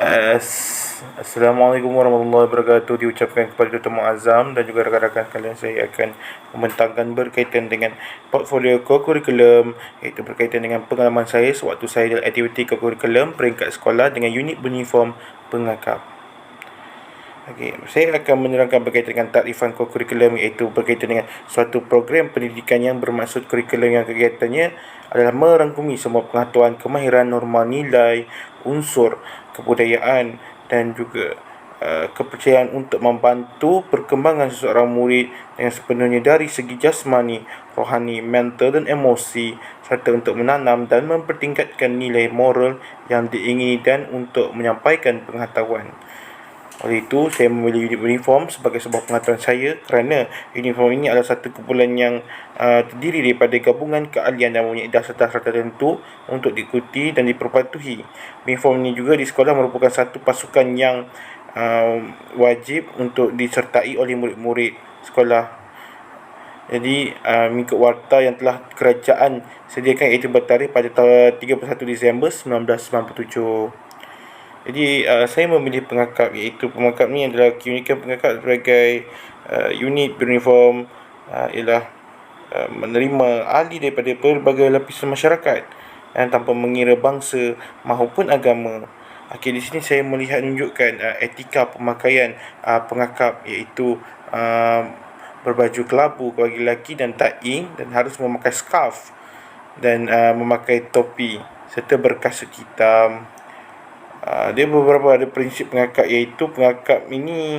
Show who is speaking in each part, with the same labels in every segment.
Speaker 1: Assalamualaikum warahmatullahi wabarakatuh diucapkan kepada Dr. Muazzam dan juga rakan-rakan kalian. Saya akan membentangkan berkaitan dengan portfolio kokurikulum, iaitu berkaitan dengan pengalaman saya sewaktu saya dalam aktiviti kokurikulum peringkat sekolah dengan unit beruniform pengakap. Okey, saya akan menerangkan berkaitan dengan takrifan kokurikulum, iaitu berkaitan dengan suatu program pendidikan yang bermaksud kurikulum yang kegiatannya adalah merangkumi semua pengetahuan, kemahiran, norma nilai, unsur kebudayaan dan juga kepercayaan untuk membantu perkembangan seseorang murid dengan sepenuhnya dari segi jasmani, rohani, mental dan emosi, serta untuk menanam dan mempertingkatkan nilai moral yang diingini dan untuk menyampaikan pengetahuan. Oleh itu, saya memilih unit uniform sebagai sebuah pengetahuan saya kerana uniform ini adalah satu kumpulan yang terdiri daripada gabungan keahlian dan mempunyai dasar-dasar tertentu untuk diikuti dan diperpatuhi. Uniform ini juga di sekolah merupakan satu pasukan yang wajib untuk disertai oleh murid-murid sekolah. Jadi, mengikut warta yang telah kerajaan sediakan, iaitu bertarikh pada 31 Disember 1997. Jadi saya memilih pengakap, iaitu pengakap ni adalah keunikan pengakap sebagai unit beruniform ialah menerima ahli daripada pelbagai lapisan masyarakat tanpa mengira bangsa maupun agama. Okey, di sini saya melihat menunjukkan etika pemakaian pengakap, iaitu berbaju kelabu bagi lelaki dan taing, dan harus memakai scarf dan memakai topi serta berkasut hitam. Dia beberapa ada prinsip pengakap, iaitu pengakap ini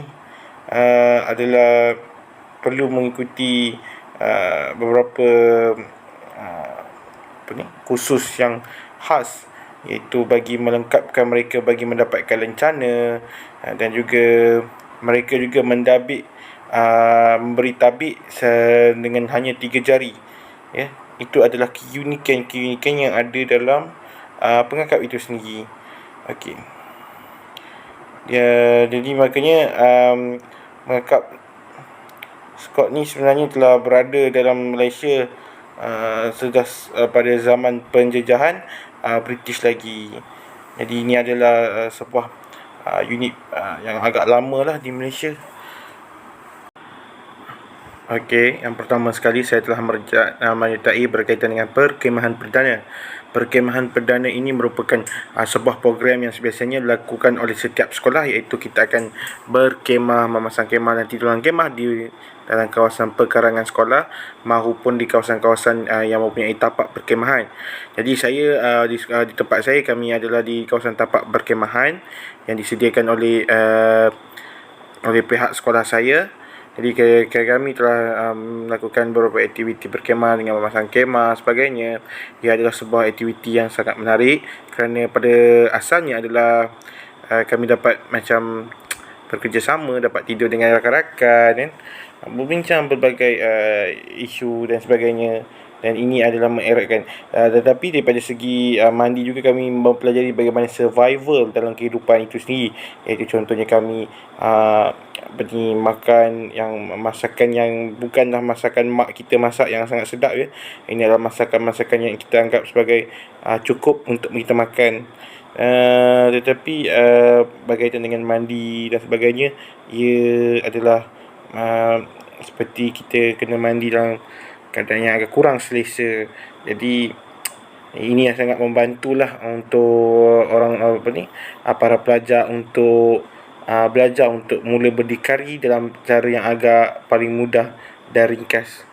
Speaker 1: adalah perlu mengikuti beberapa kursus yang khas, iaitu bagi melengkapkan mereka bagi mendapatkan lencana, dan juga mereka juga mendabik memberi tabik dengan hanya 3 jari, ya. Itu adalah keunikan yang ada dalam pengakap itu sendiri. Okey. Jadi maknanya pengakap Scott ni sebenarnya telah berada dalam Malaysia sejak pada zaman penjajahan British lagi. Jadi ini adalah sebuah unit yang agak lama lah di Malaysia. Okey, yang pertama sekali saya telah menyertai berkaitan dengan perkemahan perdana. Perkemahan perdana ini merupakan sebuah program yang biasanya dilakukan oleh setiap sekolah, iaitu kita akan berkemah, memasang kemah dan tiduran kemah di dalam kawasan perkarangan sekolah maupun di kawasan-kawasan yang mempunyai tapak perkemahan. Jadi saya di tempat saya, kami adalah di kawasan tapak perkemahan yang disediakan oleh pihak sekolah saya. Jadi kami telah melakukan beberapa aktiviti berkemah dengan memasang kemah sebagainya. Ia adalah sebuah aktiviti yang sangat menarik kerana pada asalnya adalah kami dapat macam bekerjasama, dapat tidur dengan rakan-rakan, berbincang berbagai isu dan sebagainya. Dan ini adalah mengeratkan tetapi daripada segi mandi juga kami mempelajari bagaimana survival dalam kehidupan itu sendiri, iaitu contohnya kami makan masakan yang bukanlah masakan mak kita masak yang sangat sedap, ya. Ini adalah masakan-masakan yang kita anggap sebagai cukup untuk kita makan. Tetapi berkaitan dengan mandi dan sebagainya, ia adalah seperti kita kena mandi dalam keadaan yang agak kurang selesa. Jadi ini yang sangat membantulah untuk para pelajar untuk belajar untuk mula berdikari dalam cara yang agak paling mudah dan ringkas.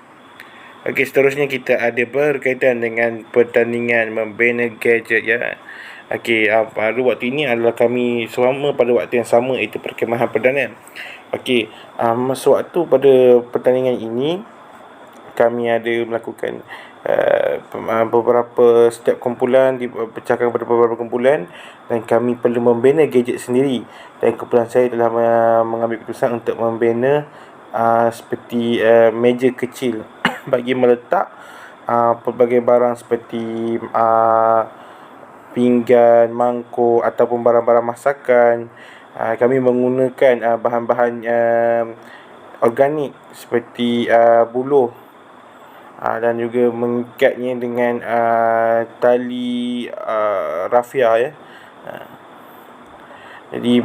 Speaker 1: Okey, seterusnya kita ada berkaitan dengan pertandingan membina gadget, ya. Okey, pada waktu ini adalah kami selama pada waktu yang sama, iaitu perkemahan perdana. Okey, sewaktu pada pertandingan ini kami ada melakukan beberapa setiap kumpulan dipecahkan kepada beberapa kumpulan, dan kami perlu membina gadget sendiri. Dan kumpulan saya telah mengambil keputusan untuk membina seperti meja kecil bagi meletak pelbagai barang seperti pinggan, mangkuk ataupun barang-barang masakan. Kami menggunakan bahan-bahan organik seperti buluh, dan juga mengikatnya dengan tali rafia, ya. Jadi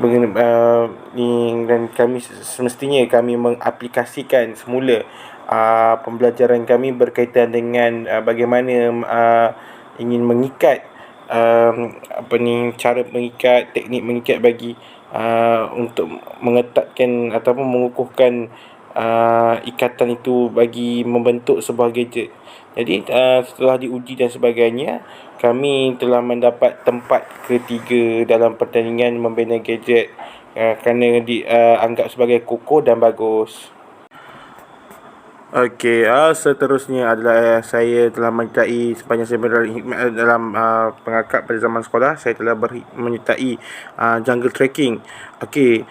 Speaker 1: dan kami semestinya kami mengaplikasikan semula pembelajaran kami berkaitan dengan bagaimana ingin mengikat, cara mengikat, teknik mengikat bagi untuk mengetatkan ataupun mengukuhkan ikatan itu bagi membentuk sebuah gadget. Jadi setelah diuji dan sebagainya, kami telah mendapat tempat ketiga dalam pertandingan membina gadget, kerana dianggap sebagai kokoh dan bagus. Okey, seterusnya adalah saya telah menyertai sepanjang saya berada hikmat dalam pengakap pada zaman sekolah. Saya telah menyertai jungle trekking. Okey,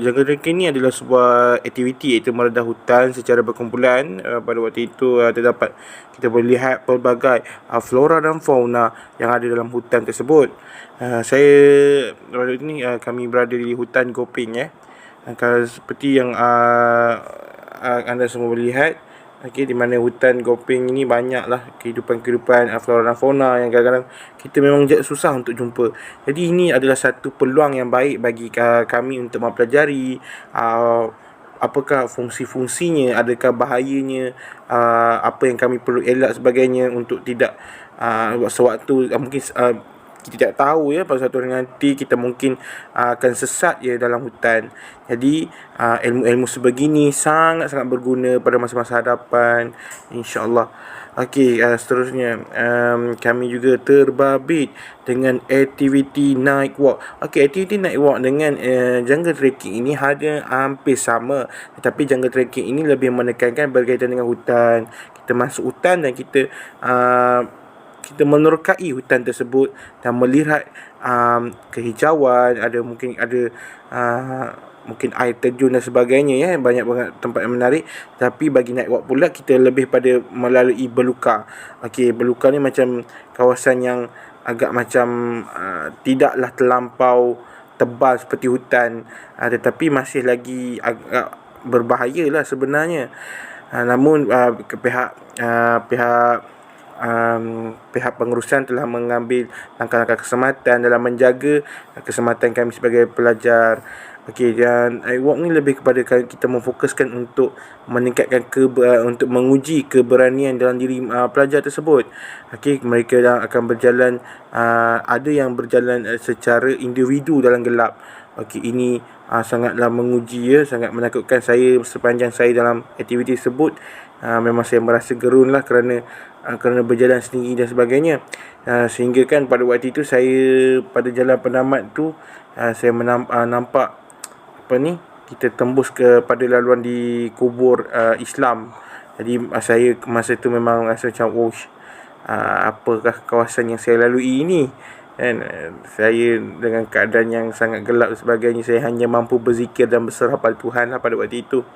Speaker 1: jungle trekking ni adalah sebuah aktiviti iaitu meredah hutan secara berkumpulan. Pada waktu itu terdapat, kita boleh lihat pelbagai flora dan fauna yang ada dalam hutan tersebut. Saya pada ini kami berada di hutan Gopeng, kalau seperti yang anda semua boleh lihat, di mana hutan Gopeng ini banyaklah kehidupan-kehidupan flora dan fauna yang kadang-kadang kita memang susah untuk jumpa. Jadi ini adalah satu peluang yang baik bagi kami untuk mempelajari apakah fungsi-fungsinya, adakah bahayanya, apa yang kami perlu elak sebagainya untuk tidak sewaktu mungkin kita tidak tahu pada satu hari nanti kita mungkin akan sesat dalam hutan. Jadi ilmu-ilmu sebegini sangat-sangat berguna pada masa-masa hadapan, insya-Allah. Okey, seterusnya kami juga terbabit dengan aktiviti night walk. Okey, aktiviti night walk dengan jungle trekking ini hampir sama, tetapi jungle trekking ini lebih menekankan berkaitan dengan hutan. Kita masuk hutan dan kita menerokai hutan tersebut dan melihat kehijauan, mungkin air terjun dan sebagainya, banyak banget tempat yang menarik. Tapi bagi night walk pula, kita lebih pada melalui beluka. Okey, beluka ni macam kawasan yang agak macam tidaklah terlampau tebal seperti hutan, tetapi masih lagi agak berbahayalah sebenarnya. Namun pihak pengurusan telah mengambil langkah-langkah keselamatan dalam menjaga keselamatan kami sebagai pelajar. Okey, dan iWalk ni lebih kepada kita memfokuskan untuk meningkatkan untuk menguji keberanian dalam diri pelajar tersebut. Okey, mereka akan berjalan, ada yang berjalan secara individu dalam gelap. Okey, ini sangatlah menguji, sangat menakutkan saya sepanjang saya dalam aktiviti tersebut. Memang saya merasa gerunlah kerana berjalan sendiri dan sebagainya. Sehingga kan pada waktu itu saya pada jalan penamat tu, saya nampak kita tembus kepada laluan di kubur Islam. Jadi saya masa tu memang rasa macam apakah kawasan yang saya lalui ini, kan? Saya dengan keadaan yang sangat gelap dan sebagainya, saya hanya mampu berzikir dan berserah pada Tuhan pada waktu itu.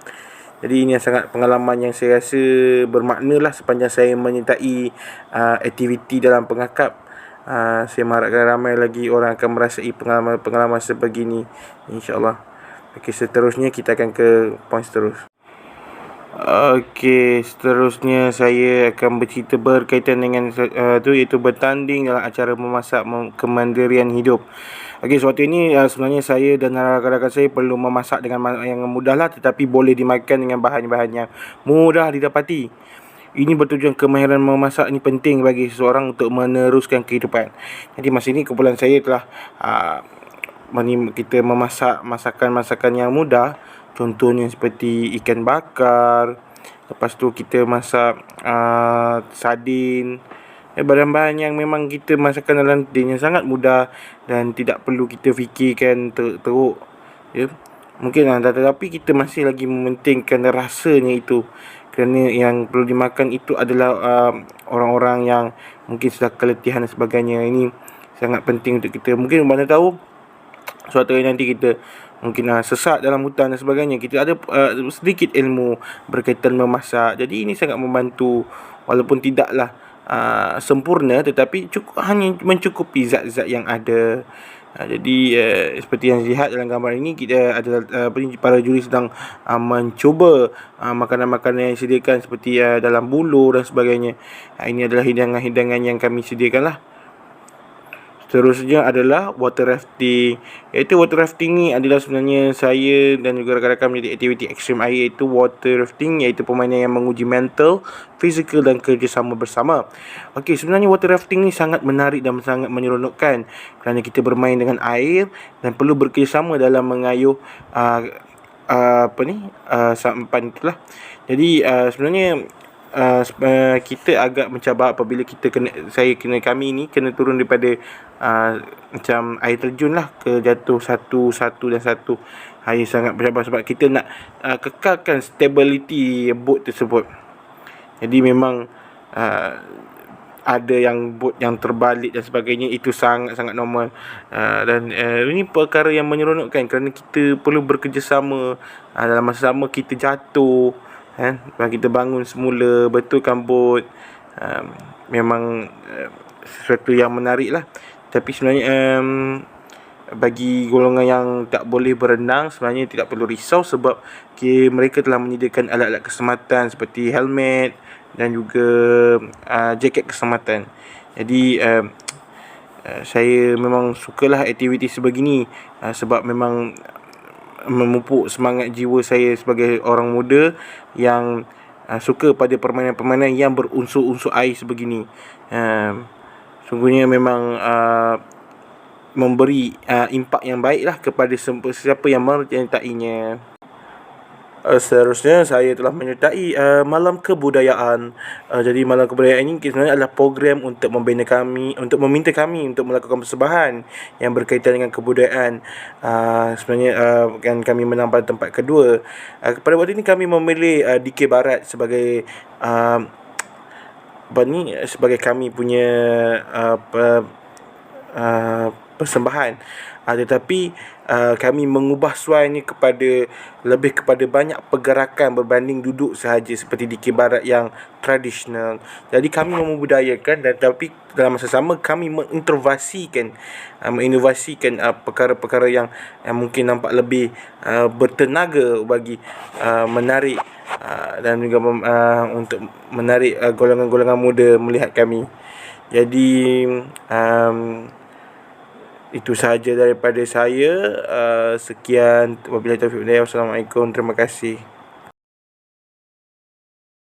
Speaker 1: Jadi ini sangat pengalaman yang saya rasa bermakna sepanjang saya menyertai aktiviti dalam pengakap. Saya mengharapkan ramai lagi orang akan merasai pengalaman sebegini, insya-Allah. Okey, seterusnya kita akan ke poin seterusnya. Okey, seterusnya saya akan bercerita berkaitan dengan iaitu bertanding dalam acara memasak kemandirian hidup. Okey, suatu ini sebenarnya saya dan rakan-rakan saya perlu memasak dengan yang mudahlah, tetapi boleh dimakan dengan bahan-bahan yang mudah didapati. Ini bertujuan kemahiran memasak ini penting bagi seseorang untuk meneruskan kehidupan. Jadi masa ini kumpulan saya telah kita memasak masakan-masakan yang mudah. Contohnya seperti ikan bakar. Lepas tu kita masak sardin. Bahan-bahan yang memang kita masakan dalam din yang sangat mudah dan tidak perlu kita fikirkan teruk, mungkin tetapi kita masih lagi mementingkan rasanya itu, kerana yang perlu dimakan itu adalah orang-orang yang mungkin sudah keletihan dan sebagainya. Ini sangat penting untuk kita. Mungkin mana tahu suatu hari nanti kita mungkin sesat dalam hutan dan sebagainya, kita ada sedikit ilmu berkaitan memasak. Jadi ini sangat membantu, walaupun tidaklah sempurna, tetapi hanya mencukupi zat-zat yang ada. Jadi seperti yang dilihat dalam gambar ini, kita adalah para juri sedang mencuba makanan-makanan yang disediakan seperti dalam buluh dan sebagainya. Ini adalah hidangan-hidangan yang kami sediakan lah. Seterusnya adalah water rafting. Iaitu water rafting ni adalah sebenarnya saya dan juga rakan-rakan menjadi aktiviti ekstrim air, iaitu water rafting, iaitu permainan yang menguji mental, fizikal dan kerjasama bersama. Okey, sebenarnya water rafting ni sangat menarik dan sangat menyeronokkan kerana kita bermain dengan air dan perlu bekerjasama dalam mengayuh sampan itulah. Jadi sebenarnya kita agak mencabar apabila kami ni kena turun daripada macam air terjun lah, ke jatuh satu dan satu. Air sangat bercabar sebab kita nak kekalkan stability boat tersebut. Jadi memang ada yang boat yang terbalik dan sebagainya, itu sangat-sangat normal. Dan ini perkara yang menyeronokkan kerana kita perlu bekerjasama. Dalam masa sama kita jatuh, kan, kita bangun semula, betulkan boat. Memang sesuatu yang menarik lah. Tapi sebenarnya bagi golongan yang tak boleh berenang, sebenarnya tidak perlu risau sebab mereka telah menyediakan alat-alat keselamatan seperti helmet dan juga jaket keselamatan. Jadi saya memang sukalah aktiviti sebegini sebab memang memupuk semangat jiwa saya sebagai orang muda yang suka pada permainan-permainan yang berunsur-unsur air sebegini. Sungguhnya memang memberi impak yang baiklah kepada siapa yang menyertainya. Seterusnya saya telah menyertai Malam Kebudayaan. Jadi Malam Kebudayaan ini sebenarnya adalah program untuk meminta kami untuk melakukan persembahan yang berkaitan dengan kebudayaan. Sebenarnya kan kami menang pada tempat kedua. Pada waktu ini kami memilih DK Barat sebagai sebagai kami punya persembahan. Tetapi kami mengubah suainya lebih kepada banyak pergerakan berbanding duduk sahaja seperti di Barat yang tradisional. Jadi kami membudayakan, dan tapi dalam masa sama kami menginovasikan perkara-perkara yang mungkin nampak lebih bertenaga bagi menarik dan juga untuk menarik golongan-golongan muda melihat kami. Jadi itu sahaja daripada saya. Sekian, wabillahi taufiq wal hidayah. Wassalamualaikum. Terima kasih.